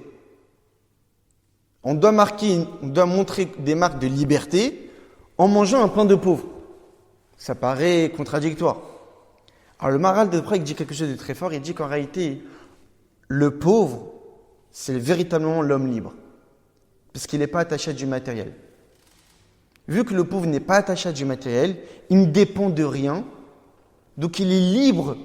On doit montrer des marques de liberté en mangeant un pain de pauvre. Ça paraît contradictoire. Alors le Maharal de Prague dit quelque chose de très fort. Il dit qu'en réalité, le pauvre, c'est véritablement l'homme libre. Parce qu'il n'est pas attaché à du matériel. Vu que le pauvre n'est pas attaché à du matériel, il ne dépend de rien. Donc il est libre.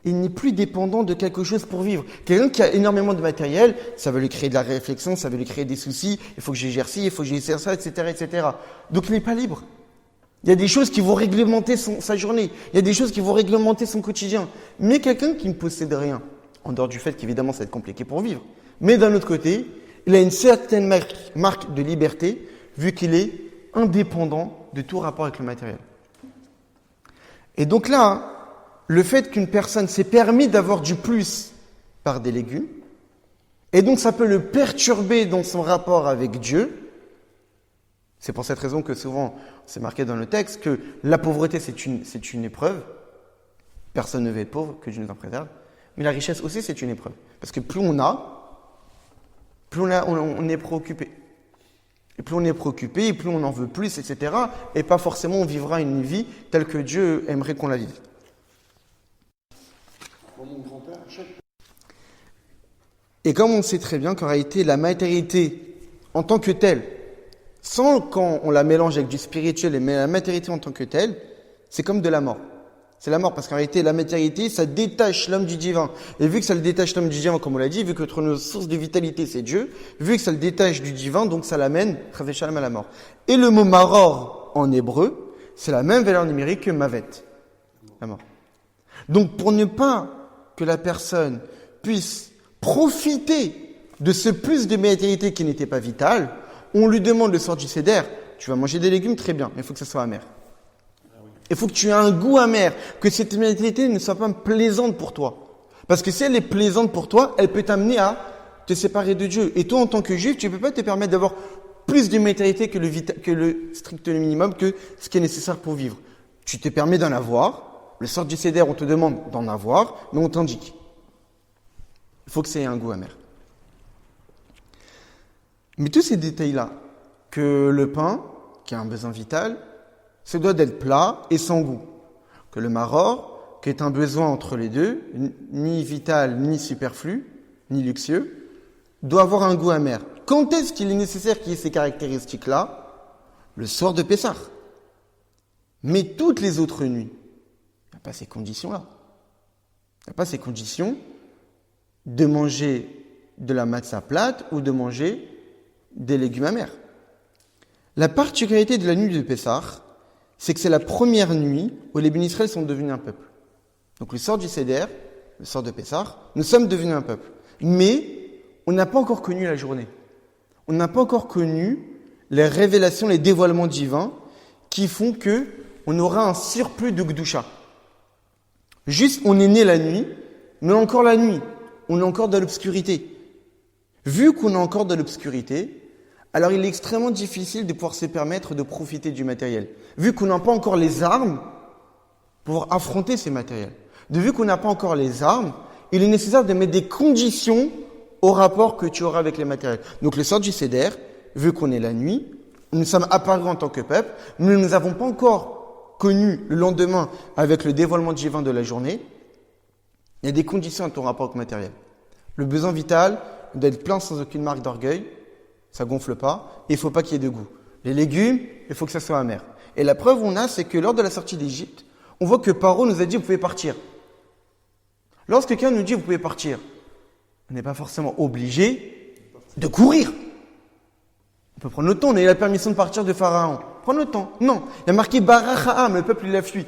Il n'est plus dépendant de quelque chose pour vivre. Quelqu'un qui a énormément de matériel, ça va lui créer de la réflexion, ça va lui créer des soucis. Il faut que je gère ci, il faut que je gère ça, etc., etc. Donc il n'est pas libre. Il y a des choses qui vont réglementer sa journée. Il y a des choses qui vont réglementer son quotidien. Mais quelqu'un qui ne possède rien, en dehors du fait qu'évidemment ça va être compliqué pour vivre. Mais d'un autre côté, il a une certaine marque de liberté, vu qu'il est indépendant de tout rapport avec le matériel. Et donc là, le fait qu'une personne s'est permis d'avoir du plus par des légumes, et donc ça peut le perturber dans son rapport avec Dieu. C'est pour cette raison que souvent, c'est marqué dans le texte que la pauvreté, c'est une épreuve. Personne ne veut être pauvre, que Dieu nous en préserve. Mais la richesse aussi, c'est une épreuve. Parce que plus on est préoccupé. Et plus on est préoccupé, et plus on en veut plus, etc. Et pas forcément on vivra une vie telle que Dieu aimerait qu'on la vive. Mon grand-père, Et comme on sait très bien qu'en réalité, la matérialité en tant que telle, sans quand on la mélange avec du spirituel, mais la matérialité en tant que telle, c'est comme de la mort. C'est la mort, parce qu'en réalité, la matérialité, ça détache l'homme du divin. Et vu que ça le détache l'homme du divin, comme on l'a dit, vu que notre source de vitalité, c'est Dieu, vu que ça le détache du divin, donc ça l'amène, Chas v'shalom, à la mort. Et le mot maror, en hébreu, c'est la même valeur numérique que mavet, la mort. Donc, pour ne pas que la personne puisse profiter de ce plus de matérialité qui n'était pas vitale, on lui demande le sort du seder, tu vas manger des légumes, très bien, mais il faut que ça soit amer. Il faut que tu aies un goût amer, que cette matérialité ne soit pas plaisante pour toi. Parce que si elle est plaisante pour toi, elle peut t'amener à te séparer de Dieu. Et toi, en tant que juif, tu ne peux pas te permettre d'avoir plus de matérialité que le strict minimum, que ce qui est nécessaire pour vivre. Tu te permets d'en avoir. Le sort du seder, on te demande d'en avoir, mais on t'indique. Il faut que ça ait un goût amer. Mais tous ces détails-là, que le pain, qui a un besoin vital, se doit d'être plat et sans goût. Que le maror, qui est un besoin entre les deux, ni vital, ni superflu, ni luxueux, doit avoir un goût amer. Quand est-ce qu'il est nécessaire qu'il y ait ces caractéristiques-là? Le soir de Pessah. Mais toutes les autres nuits, il n'y a pas ces conditions-là. Il n'y a pas ces conditions de manger de la matzah plate ou de manger des légumes amers. La particularité de la nuit de Pessah, c'est que c'est la première nuit où les bénis Israël sont devenus un peuple. Donc le sort du Seder, le sort de Pessah, nous sommes devenus un peuple. Mais on n'a pas encore connu la journée. On n'a pas encore connu les révélations, les dévoilements divins qui font que on aura un surplus de Gdusha. Juste, on est né la nuit, mais encore la nuit, on est encore dans l'obscurité. Vu qu'on est encore dans l'obscurité, alors il est extrêmement difficile de pouvoir se permettre de profiter du matériel. Vu qu'on n'a pas encore les armes pour affronter ces matériels. Vu qu'on n'a pas encore les armes, il est nécessaire de mettre des conditions au rapport que tu auras avec les matériels. Donc le sort du Seder, vu qu'on est la nuit, nous sommes apparus en tant que peuple, nous ne nous avons pas encore connu le lendemain avec le dévoilement divin de la journée. Il y a des conditions à ton rapport avec le matériel. Le besoin vital d'être plein sans aucune marque d'orgueil, ça gonfle pas, et il faut pas qu'il y ait de goût. Les légumes, il faut que ça soit amer. Et la preuve on a, c'est que lors de la sortie d'Égypte, on voit que Paro nous a dit, vous pouvez partir. Lorsque quelqu'un nous dit, vous pouvez partir, on n'est pas forcément obligé de courir. On peut prendre le temps, on a eu la permission de partir de Pharaon. Prendre le temps. Non, il y a marqué Baracha'am, le peuple il a fui.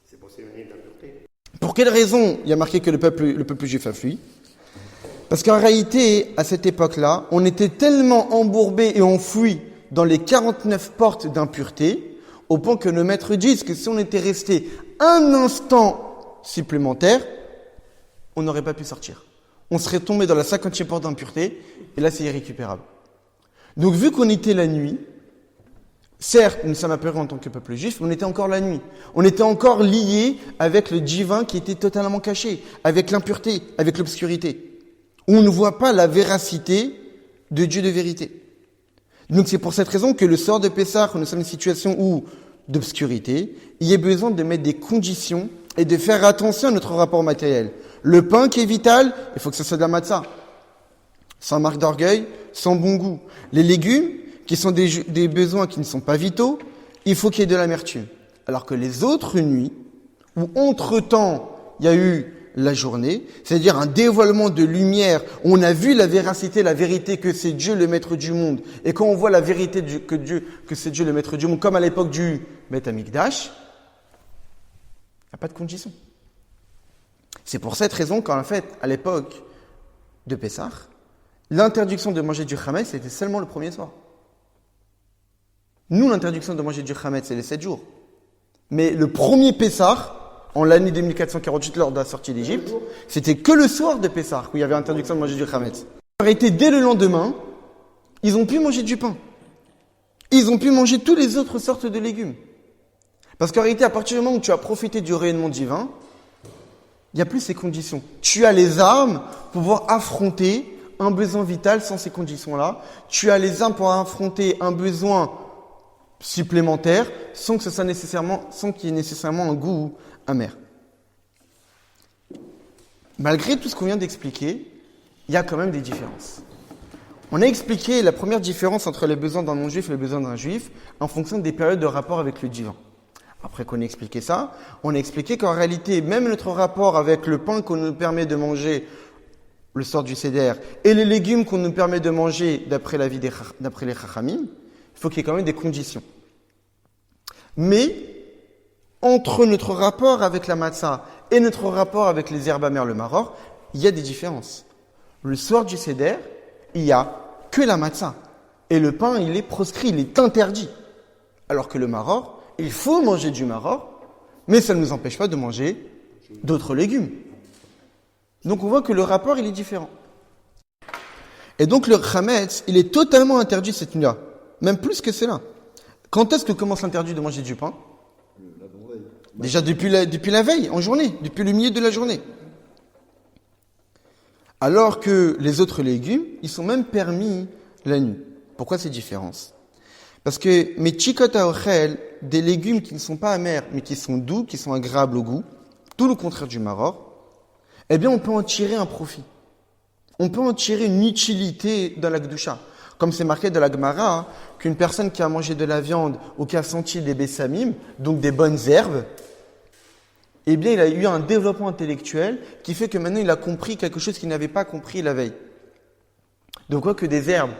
C'est pour s'éloigner de l'impureté. Pour quelle raison il y a marqué que le peuple juif a fui? Parce qu'en réalité, à cette époque-là, on était tellement embourbés et enfouis dans les 49 portes d'impureté, au point que nos maîtres disent que si on était resté un instant supplémentaire, on n'aurait pas pu sortir. On serait tombé dans la 50e porte d'impureté, et là c'est irrécupérable. Donc vu qu'on était la nuit, certes, nous sommes apparus en tant que peuple juif, mais on était encore la nuit. On était encore liés avec le divin qui était totalement caché, avec l'impureté, avec l'obscurité. On ne voit pas la véracité de Dieu de vérité. Donc c'est pour cette raison que le sort de Pessah, nous sommes dans une situation d'obscurité, il y a besoin de mettre des conditions et de faire attention à notre rapport matériel. Le pain qui est vital, il faut que ça soit de la matzah. Sans marque d'orgueil, sans bon goût. Les légumes, qui sont des besoins qui ne sont pas vitaux, il faut qu'il y ait de l'amertume. Alors que les autres nuits, où entre-temps, il y a eu la journée, c'est-à-dire un dévoilement de lumière, on a vu la véracité, la vérité que c'est Dieu le maître du monde. Et quand on voit la vérité que c'est Dieu le maître du monde, comme à l'époque du Beth Amikdash, il n'y a pas de condition. C'est pour cette raison qu'en fait, à l'époque de Pessah, l'interdiction de manger du Khametz, c'était seulement le premier soir. Nous, l'interdiction de manger du Khametz, c'est les 7 jours. Mais le premier Pessah, en l'année 2448, lors de la sortie d'Égypte, c'était que le soir de Pessah où il y avait interdiction de manger du Khametz. Arrêté dès le lendemain, ils ont pu manger du pain. Ils ont pu manger toutes les autres sortes de légumes. Parce qu'en réalité, à partir du moment où tu as profité du rayonnement divin, il n'y a plus ces conditions. Tu as les armes pour pouvoir affronter un besoin vital sans ces conditions-là. Tu as les armes pour affronter un besoin supplémentaire sans qu'il y ait nécessairement un goût amer. Malgré tout ce qu'on vient d'expliquer, il y a quand même des différences. On a expliqué la première différence entre les besoins d'un non-juif et les besoins d'un juif en fonction des périodes de rapport avec le divin. Après qu'on ait expliqué ça, on a expliqué qu'en réalité, même notre rapport avec le pain qu'on nous permet de manger le soir du Seder et les légumes qu'on nous permet de manger d'après les Chachamim, il faut qu'il y ait quand même des conditions. Mais entre notre rapport avec la matzah et notre rapport avec les herbes amères, le maror, il y a des différences. Le soir du Seder, il n'y a que la matzah. Et le pain, il est proscrit, il est interdit. Alors que le maror, il faut manger du maror, mais ça ne nous empêche pas de manger d'autres légumes. Donc on voit que le rapport, il est différent. Et donc le chametz, il est totalement interdit cette nuit-là. Même plus que cela. Quand est-ce que commence l'interdit de manger du pain ? Déjà depuis la veille, en journée, depuis le milieu de la journée. Alors que les autres légumes, ils sont même permis la nuit. Pourquoi ces différences ? Parce que mes chikot haochel, des légumes qui ne sont pas amers, mais qui sont doux, qui sont agréables au goût, tout le contraire du maror, eh bien on peut en tirer un profit. On peut en tirer une utilité dans la Kedusha. Comme c'est marqué dans la Gemara, qu'une personne qui a mangé de la viande ou qui a senti des bessamim, donc des bonnes herbes, eh bien il a eu un développement intellectuel qui fait que maintenant il a compris quelque chose qu'il n'avait pas compris la veille. Donc quoi que des herbes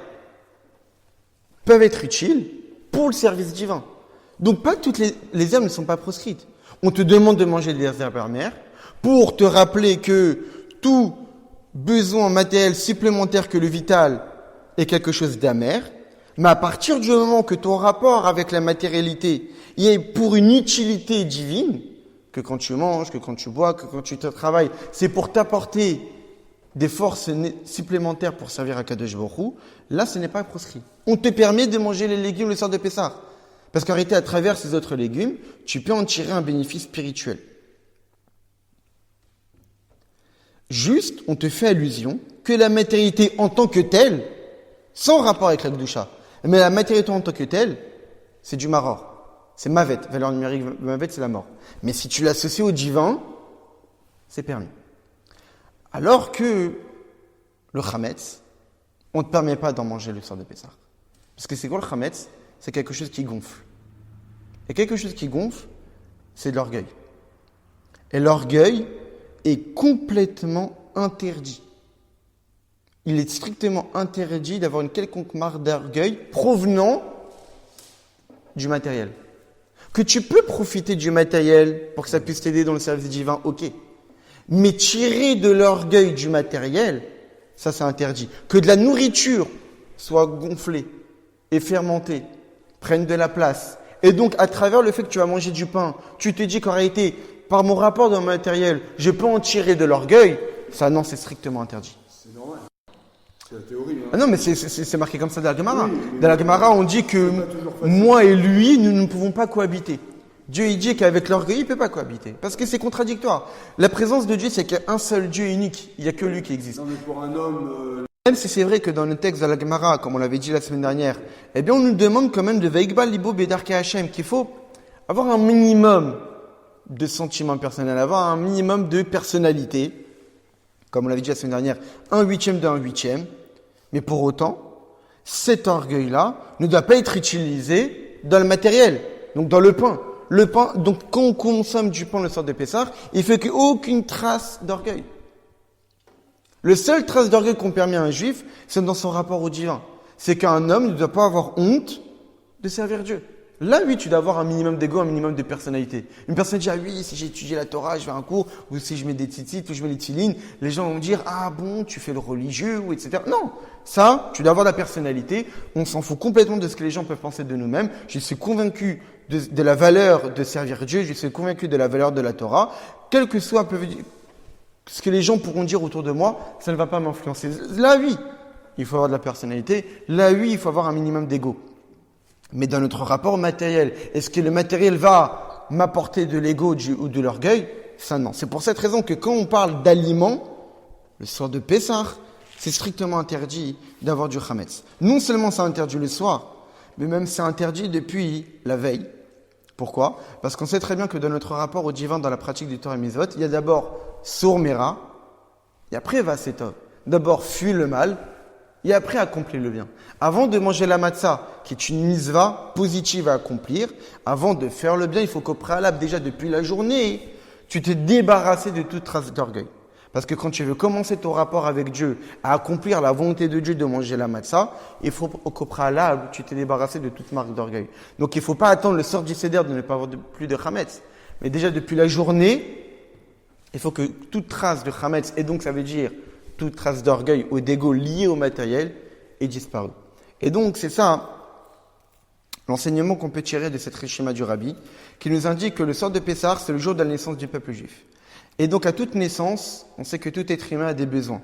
peuvent être utiles pour le service divin. Donc pas toutes les herbes ne sont pas proscrites. On te demande de manger des herbes amères pour te rappeler que tout besoin matériel supplémentaire que le vital est quelque chose d'amer, mais à partir du moment que ton rapport avec la matérialité y est pour une utilité divine, que quand tu manges, que quand tu bois, que quand tu travailles, c'est pour t'apporter des forces supplémentaires pour servir à Kadosh Baruch Hu, là ce n'est pas proscrit. On te permet de manger les légumes le soir de Pessah. Parce qu'en réalité, à travers ces autres légumes, tu peux en tirer un bénéfice spirituel. Juste, on te fait allusion que la matérialité en tant que telle, sans rapport avec la Kedusha, mais la matérialité en tant que telle, c'est du maror. C'est mavet. Valeur numérique mavet, c'est la mort. Mais si tu l'associes au divin, c'est permis. Alors que le chametz, on ne te permet pas d'en manger le soir de Pessah. Parce que c'est quoi le chametz ? C'est quelque chose qui gonfle. Et quelque chose qui gonfle, c'est de l'orgueil. Et l'orgueil est complètement interdit. Il est strictement interdit d'avoir une quelconque marque d'orgueil provenant du matériel. Que tu peux profiter du matériel pour que ça puisse t'aider dans le service divin, ok. Mais tirer de l'orgueil du matériel, ça c'est interdit. Que de la nourriture soit gonflée et fermentée, prenne de la place. Et donc, à travers le fait que tu vas manger du pain, tu te dis qu'en réalité, par mon rapport dans le matériel, je peux en tirer de l'orgueil. Ça, non, c'est strictement interdit. C'est normal. C'est la théorie. Hein. Ah non, mais c'est marqué comme ça dans la Gemara. Dans la Gemara, on dit que moi et lui, nous ne pouvons pas cohabiter. Dieu, il dit qu'avec l'orgueil, il ne peut pas cohabiter. Parce que c'est contradictoire. La présence de Dieu, c'est qu'il y a un seul Dieu unique. Il n'y a que lui qui existe. Non, mais pour un homme... Même si c'est vrai que dans le texte de la Gemara, comme on l'avait dit la semaine dernière, eh bien on nous demande quand même de Veikbal Libo Bedarke Hashem, qu'il faut avoir un minimum de sentiments personnels, avoir un minimum de personnalité, comme on l'avait dit la semaine dernière, 1/8 d'un 8e, mais pour autant, cet orgueil-là ne doit pas être utilisé dans le matériel, donc dans le pain. Le pain, donc quand on consomme du pain le soir de Pessah, il fait qu'aucune trace d'orgueil. Le seul trace d'orgueil qu'on permet à un juif, c'est dans son rapport au divin. C'est qu'un homme ne doit pas avoir honte de servir Dieu. Là, oui, tu dois avoir un minimum d'ego, un minimum de personnalité. Une personne dit, ah oui, si j'ai étudié la Torah, je vais à un cours, ou si je mets des tzitzit, ou je mets les tfilines, les gens vont me dire, ah bon, tu fais le religieux, ou etc. Non. Ça, tu dois avoir la personnalité. On s'en fout complètement de ce que les gens peuvent penser de nous-mêmes. Je suis convaincu de la valeur de servir Dieu, je suis convaincu de la valeur de la Torah. Quel que soit ce que les gens pourront dire autour de moi, ça ne va pas m'influencer. Là, oui, il faut avoir de la personnalité. Là, oui, il faut avoir un minimum d'ego. Mais dans notre rapport matériel, est-ce que le matériel va m'apporter de l'ego ou de l'orgueil ? Ça, non. C'est pour cette raison que quand on parle d'aliments, le soir de Pessah, c'est strictement interdit d'avoir du chametz. Non seulement c'est interdit le soir, mais même c'est interdit depuis la veille. Pourquoi ? Parce qu'on sait très bien que dans notre rapport au divin, dans la pratique du Torah et Mitzvot, il y a d'abord Sour Mera, et après va Setov. D'abord fuis le mal, et après accomplir le bien. Avant de manger la matzah, qui est une mitzvah positive à accomplir, avant de faire le bien, il faut qu'au préalable, déjà depuis la journée, tu t'es débarrassé de toute trace d'orgueil. Parce que quand tu veux commencer ton rapport avec Dieu, à accomplir la volonté de Dieu de manger la matzah, il faut qu'au préalable, tu t'es débarrassé de toute marque d'orgueil. Donc il ne faut pas attendre le sort du Seder de ne pas avoir plus de chametz. Mais déjà depuis la journée, il faut que toute trace de chametz, et donc ça veut dire toute trace d'orgueil ou d'ego lié au matériel, ait disparu. Et donc c'est ça l'enseignement qu'on peut tirer de cette Rishima du Rabbi, qui nous indique que le sort de Pessah, c'est le jour de la naissance du peuple juif. Et donc, à toute naissance, on sait que tout être humain a des besoins.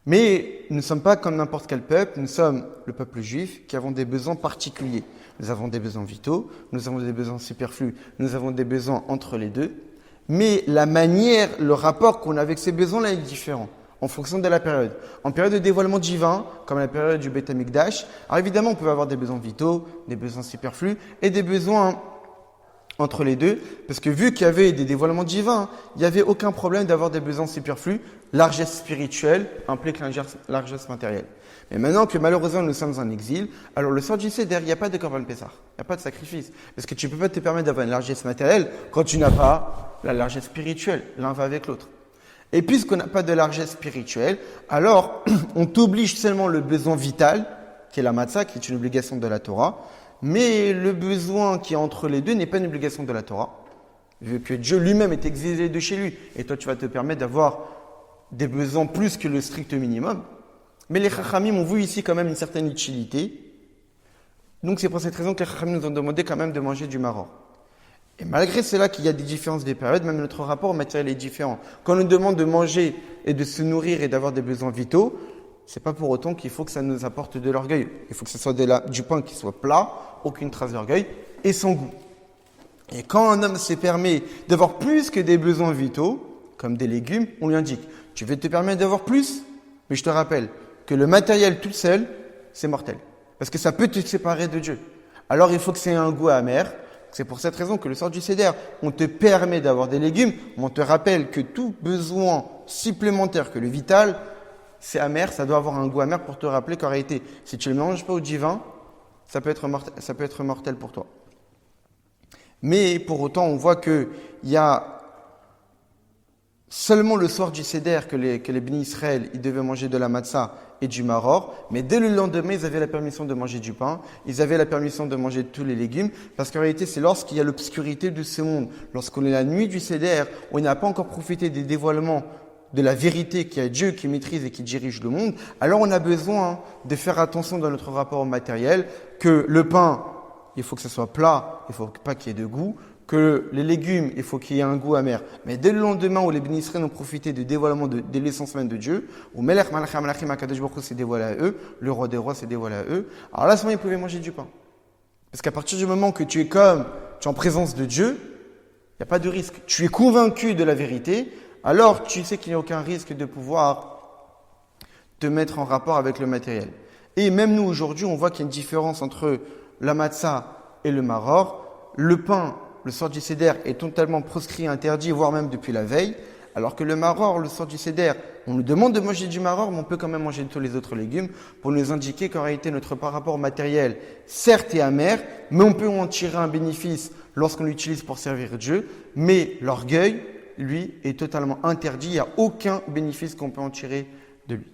Mais nous ne sommes pas comme n'importe quel peuple, nous sommes le peuple juif qui avons des besoins particuliers. Nous avons des besoins vitaux, nous avons des besoins superflus, nous avons des besoins entre les deux. Mais la manière, le rapport qu'on a avec ces besoins-là est différent, en fonction de la période. En période de dévoilement divin, comme la période du Beth Amikdash, alors évidemment, on peut avoir des besoins vitaux, des besoins superflus et des besoins entre les deux, parce que vu qu'il y avait des dévoilements divins, il n'y avait aucun problème d'avoir des besoins superflus. Largesse spirituelle implique largesse matérielle. Mais maintenant que malheureusement nous sommes en exil, alors le sort du Seder, il n'y a pas de Korban Pessah, il n'y a pas de sacrifice. Parce que tu ne peux pas te permettre d'avoir une largesse matérielle quand tu n'as pas la largesse spirituelle. L'un va avec l'autre. Et puisqu'on n'a pas de largesse spirituelle, alors on t'oblige seulement le besoin vital, qui est la matzah, qui est une obligation de la Torah. Mais le besoin qui est entre les deux n'est pas une obligation de la Torah, vu que Dieu lui-même est exilé de chez lui. Et toi, tu vas te permettre d'avoir des besoins plus que le strict minimum. Mais les Chachamim ont vu ici quand même une certaine utilité. Donc c'est pour cette raison que les Chachamim nous ont demandé quand même de manger du maror. Et malgré cela qu'il y a des différences des périodes, même notre rapport au matériel est différent. Quand on nous demande de manger et de se nourrir et d'avoir des besoins vitaux, c'est pas pour autant qu'il faut que ça nous apporte de l'orgueil. Il faut que ce soit du pain qui soit plat, aucune trace d'orgueil et sans goût. Et quand un homme se permet d'avoir plus que des besoins vitaux, comme des légumes, on lui indique, tu veux te permettre d'avoir plus, mais je te rappelle que le matériel tout seul, c'est mortel. Parce que ça peut te séparer de Dieu. Alors il faut que c'est un goût amer. C'est pour cette raison que le sort du Seder, on te permet d'avoir des légumes, mais on te rappelle que tout besoin supplémentaire que le vital, c'est amer, ça doit avoir un goût amer pour te rappeler qu'en réalité, si tu ne le mélanges pas au divin, ça peut être mortel pour toi. Mais pour autant, on voit qu'il y a seulement le soir du Seder que les bénis Israël, ils devaient manger de la matzah et du maror, mais dès le lendemain, ils avaient la permission de manger du pain, ils avaient la permission de manger tous les légumes, parce qu'en réalité, c'est lorsqu'il y a l'obscurité de ce monde, lorsqu'on est la nuit du Seder, on n'a pas encore profité des dévoilements de la vérité qu'il y a Dieu qui maîtrise et qui dirige le monde, alors on a besoin de faire attention dans notre rapport au matériel, que le pain, il faut que ce soit plat, il ne faut pas qu'il y ait de goût, que les légumes, il faut qu'il y ait un goût amer. Mais dès le lendemain où les bénis Israël ont profité du dévoilement de l'essence même de Dieu, où Melech Malachim Malachim Akadosh Baruch Hu s'est dévoilé à eux, le roi des rois s'est dévoilé à eux, alors là, à ce moment, ils pouvaient manger du pain. Parce qu'à partir du moment que tu es en présence de Dieu, il n'y a pas de risque. Tu es convaincu de la vérité, alors tu sais qu'il n'y a aucun risque de pouvoir te mettre en rapport avec le matériel. Et même nous, aujourd'hui, on voit qu'il y a une différence entre la matzah et le maror. Le pain, le sort du Seder, est totalement proscrit, interdit, voire même depuis la veille. Alors que le maror, le sort du Seder, on nous demande de manger du maror, mais on peut quand même manger tous les autres légumes pour nous indiquer qu'en réalité, notre rapport au matériel, certes, est amer, mais on peut en tirer un bénéfice lorsqu'on l'utilise pour servir Dieu. Mais l'orgueil, lui, est totalement interdit. Il n'y a aucun bénéfice qu'on peut en tirer de lui.